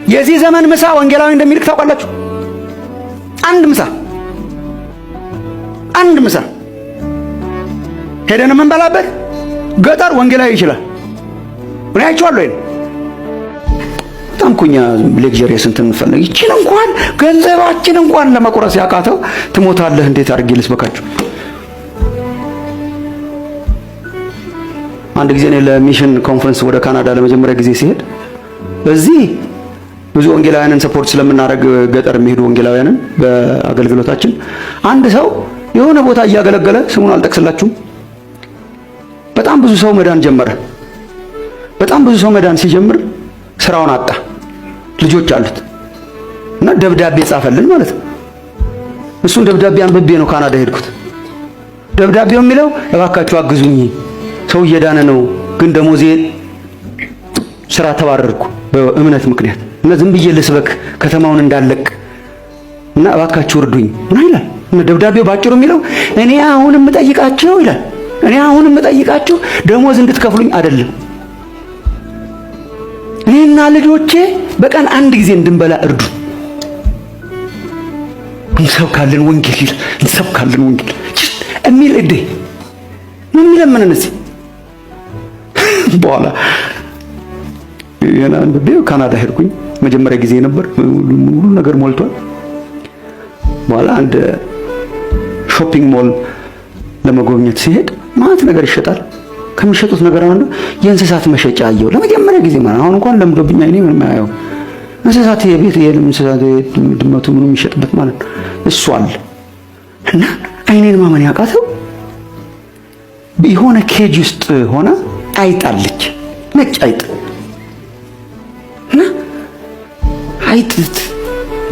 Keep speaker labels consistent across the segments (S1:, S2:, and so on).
S1: የዚህ ዘመን ምሳ ወንጌላዊ እንደሚልክ ታውቃላችሁ? አንድ ምሳ ሄደን የምንበላበት ገጠር ወንጌላዊ ይችላል። እኔ አይቼዋለሁ። በጣም ኩኛ ሌክቸር ስንት እንፈልግ ይችን እንኳን ገንዘባችን እንኳን ለመቁረስ ያቃተው ትሞታለህ። እንዴት አድርጌ ልስበካችሁ? አንድ ጊዜ እኔ ለሚሽን ኮንፈረንስ ወደ ካናዳ ለመጀመሪያ ጊዜ ሲሄድ እዚህ ብዙ ወንጌላውያንን ሰፖርት ስለምናደርግ ገጠር የሚሄዱ ወንጌላውያንን በአገልግሎታችን አንድ ሰው የሆነ ቦታ እያገለገለ ስሙን አልጠቅስላችሁም በጣም ብዙ ሰው መዳን ጀመረ። በጣም ብዙ ሰው መዳን ሲጀምር ስራውን አጣ። ልጆች አሉት እና ደብዳቤ ጻፈልን ማለት ነው። እሱን ደብዳቤ አንብቤ ነው ካናዳ ሄድኩት። ደብዳቤው የሚለው እባካችሁ አግዙኝ፣ ሰው እየዳነ ነው፣ ግን ደሞዜ ስራ ተባረርኩ በእምነት ምክንያት እና ዝም ብዬ ልስበክ ከተማውን እንዳለቅ እና እባካችሁ እርዱኝ ምን ይላል። እና ደብዳቤው ባጭሩ የሚለው እኔ አሁን የምጠይቃችሁ ይላል፣ እኔ አሁን የምጠይቃችሁ ደሞዝ እንድትከፍሉኝ አይደለም፣ እኔና ልጆቼ በቀን አንድ ጊዜ እንድንበላ እርዱ። እንሰብካለን ወንጌል ይላል፣ እንሰብካለን ወንጌል የሚል እዴ ምን የሚለምነን እዚህ በኋላ የና አንብቤው ካናዳ ሄድኩኝ። መጀመሪያ ጊዜ ነበር፣ ሁሉ ነገር ሞልቷል። በኋላ አንድ ሾፒንግ ሞል ለመጎብኘት ሲሄድ ማለት ነገር ይሸጣል። ከሚሸጡት ነገር አንዱ የእንስሳት መሸጫ አየሁ ለመጀመሪያ ጊዜ ማለት አሁን እንኳን ለምዶብኝ አይኔ ምንም አያየው። እንስሳት የቤት እንስሳት ድመቱ ምኑ የሚሸጥበት ማለት እሱ አለ እና አይኔን ማመን ያቃተው የሆነ ኬጅ ውስጥ ሆነ አይጣለች፣ ነጭ አይጥ እና አይጥት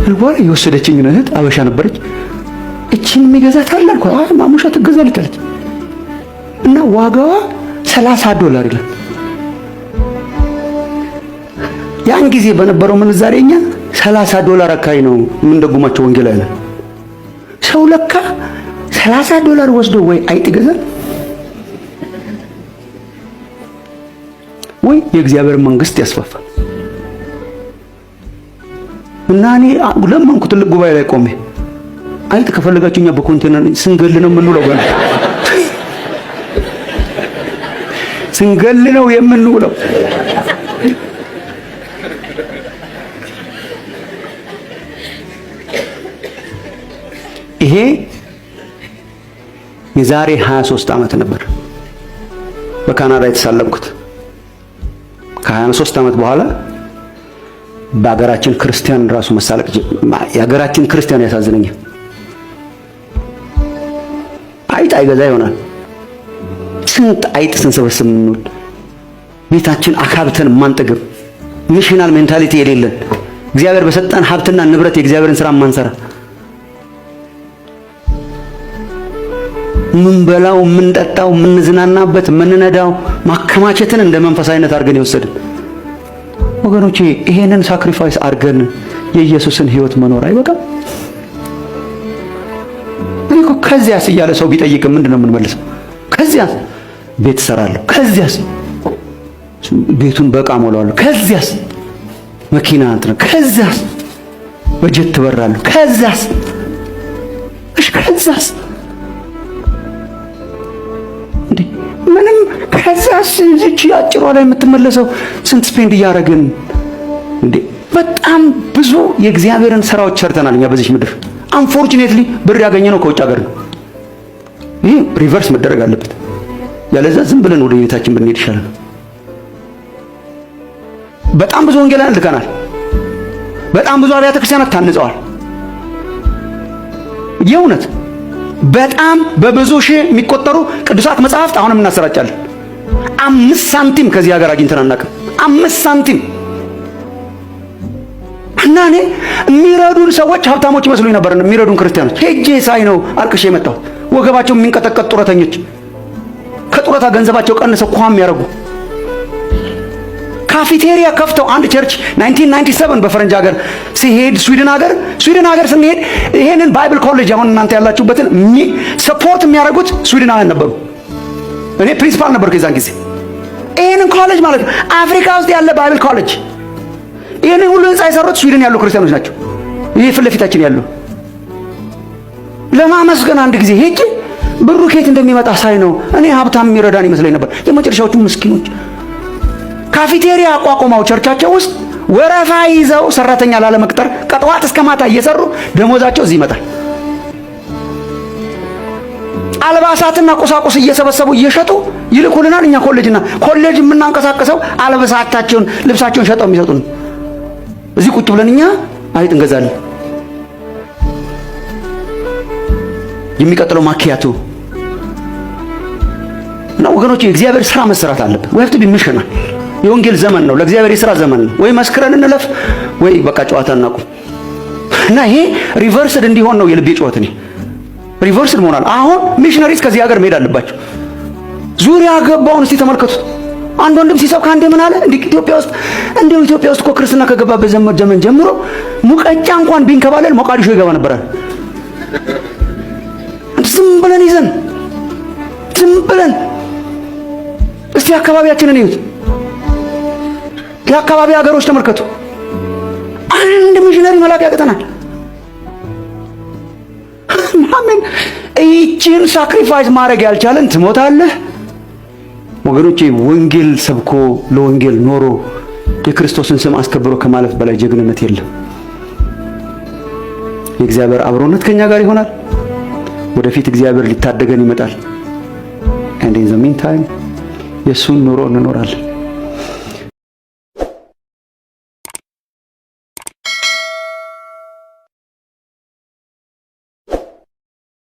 S1: ልቧል የወሰደችኝ እህት አበሻ ነበረች። እቺን የሚገዛት አለ አልኩ። ማሙሻ ትገዛለች አለች እና ዋጋዋ $30 ይላል። ያን ጊዜ በነበረው ምንዛሬኛ $30 አካባቢ ነው የምንደጉማቸው ወንጌላውያን። ሰው ለካ $30 ወስዶ ወይ አይጥ ይገዛል ወይ የእግዚአብሔር መንግስት ያስፋፋል። እና እኔ ለማንኩ ትልቅ ጉባኤ ላይ ቆሜ አይጥ ከፈለጋችሁኛ በኮንቴነር ስንገል ነው የምንውለው፣ ገና ስንገል ነው የምንውለው። ይሄ የዛሬ 23 ዓመት ነበር በካናዳ የተሳለምኩት። ከ23 ዓመት በኋላ በአገራችን ክርስቲያን ራሱ መሳለቅ የአገራችን ክርስቲያን ያሳዝነኛል። አይጥ አይገዛ ይሆናል። ስንት አይጥ ስንሰበስብ እንውል፣ ቤታችን አካብተን ማንጠግብ፣ ሚሽናል ሜንታሊቲ የሌለን፣ እግዚአብሔር በሰጠን ሀብትና ንብረት የእግዚአብሔርን ስራ ማንሰራ፣ ምን በላው ምን ጠጣው ምን ዝናናበት ምን ነዳው ማከማቸትን እንደ መንፈሳዊነት አድርገን ይወሰድን። ወገኖቼ ይሄንን ሳክሪፋይስ አድርገን የኢየሱስን ህይወት መኖር አይበቃም? እኮ ከዚያስ እያለ ሰው ቢጠይቅ ምንድነው የምንመልሰው? ከዚያስ ቤት ሰራለሁ፣ ከዚያስ ቤቱን በቃ ሞላዋለሁ፣ ከዚያስ መኪና እንትን፣ ከዚያስ በጀት ትበራለሁ፣ ከዚያስ እሺ፣ ከዚያስ ምንም ከዛስ እዚች አጭሯ ላይ የምትመለሰው ስንት ስፔንድ እያደረግን እንዴ! በጣም ብዙ የእግዚአብሔርን ስራዎች ሰርተናል እኛ በዚህ ምድር። አንፎርቹኔትሊ ብር ያገኘነው ከውጭ ሀገር ነው። ይህ ሪቨርስ መደረግ አለበት። ያለዛ ዝም ብለን ወደ ቤታችን ብንሄድ ይሻላል። በጣም ብዙ ወንጌላውያን ልከናል። በጣም ብዙ አብያተ ክርስቲያናት ታንጸዋል። የእውነት በጣም በብዙ ሺህ የሚቆጠሩ ቅዱሳት መጽሐፍት አሁንም እናሰራጫለን። 5 ሳንቲም ከዚህ ሀገር አግኝተን አናውቅም። 5 ሳንቲም። እና እኔ የሚረዱን ሰዎች ሀብታሞች መስሎኝ ነበር። የሚረዱን ክርስቲያኖች ሄጄ ሳይ ነው አልቅሼ የመጣሁት። ወገባቸው የሚንቀጠቀጥ ጡረተኞች፣ ከጡረታ ገንዘባቸው ቀንሰው ቋም ያደርጉ ካፌቴሪያ ከፍተው አንድ ቸርች 1997 በፈረንጅ ሀገር ሲሄድ ስዊድን ሀገር ስንሄድ ይሄንን ባይብል ኮሌጅ አሁን እናንተ ያላችሁበትን ሰፖርት የሚያደርጉት ስዊድናውያን ነበሩ። እኔ ፕሪንሲፓል ነበርኩ የዛን ጊዜ። ይሄንን ኮሌጅ ማለት ነው አፍሪካ ውስጥ ያለ ባይብል ኮሌጅ። ይሄንን ሁሉ ህንጻ የሰሩት ስዊድን ያሉ ክርስቲያኖች ናቸው። ይሄ ፊት ለፊታችን ያለው ለማመስገን አንድ ጊዜ ሄጄ ብሩ ከየት እንደሚመጣ ሳይ ነው እኔ ሀብታም የሚረዳን ይመስለኝ ነበር። የመጨረሻዎቹ ምስኪኖች ካፌቴሪያ አቋቁመው ቸርቻቸው ውስጥ ወረፋ ይዘው ሰራተኛ ላለመቅጠር ከጠዋት እስከ ማታ እየሰሩ ደሞዛቸው እዚህ ይመጣል። አልባሳትና ቁሳቁስ እየሰበሰቡ እየሸጡ ይልኩልናል። እኛ ኮሌጅ የምናንቀሳቀሰው አልባሳታቸውን ልብሳቸውን ሸጠው የሚሰጡን እዚህ ቁጭ ብለን እኛ አይጥ እንገዛለን። የሚቀጥለው ማኪያቱ እና ወገኖች የእግዚአብሔር ስራ መሰራት አለበት። we have to be missional። የወንጌል ዘመን ነው፣ ለእግዚአብሔር የሥራ ዘመን ነው። ወይ መስክረን እንለፍ ወይ በቃ ጨዋታ እናቁም። እና ይሄ ሪቨርስድ እንዲሆን ነው የልቤ ጨዋታ። እኔ ሪቨርስድ መሆናል። አሁን ሚሽነሪስ ከዚህ ሀገር መሄድ አለባቸው። ዙሪያ ገባውን እስቲ ተመልከቱት። አንድ ወንድም ሲሰብክ አንዴ ምን አለ? ኢትዮጵያ ውስጥ እኮ ክርስትና ከገባበት ዘመን ጀምሮ ሙቀጫ እንኳን ቢንከባለል ሞቃዲሾ ይገባ ነበር። ዝም ብለን እስቲ አካባቢያችንን እዩት። የአካባቢ ሀገሮች ተመልከቱ። አንድ ሚሽነሪ መላክ ያቅተናል። ማመን ይህችን ሳክሪፋይስ ማድረግ ያልቻለን ትሞታለህ። ወገኖቼ ወንጌል ሰብኮ ለወንጌል ኖሮ የክርስቶስን ስም አስከብሮ ከማለፍ በላይ ጀግንነት የለም። የእግዚአብሔር አብሮነት ከኛ ጋር ይሆናል። ወደፊት እግዚአብሔር ሊታደገን ይመጣል። and in the meantime የሱን ኑሮ እንኖራለን።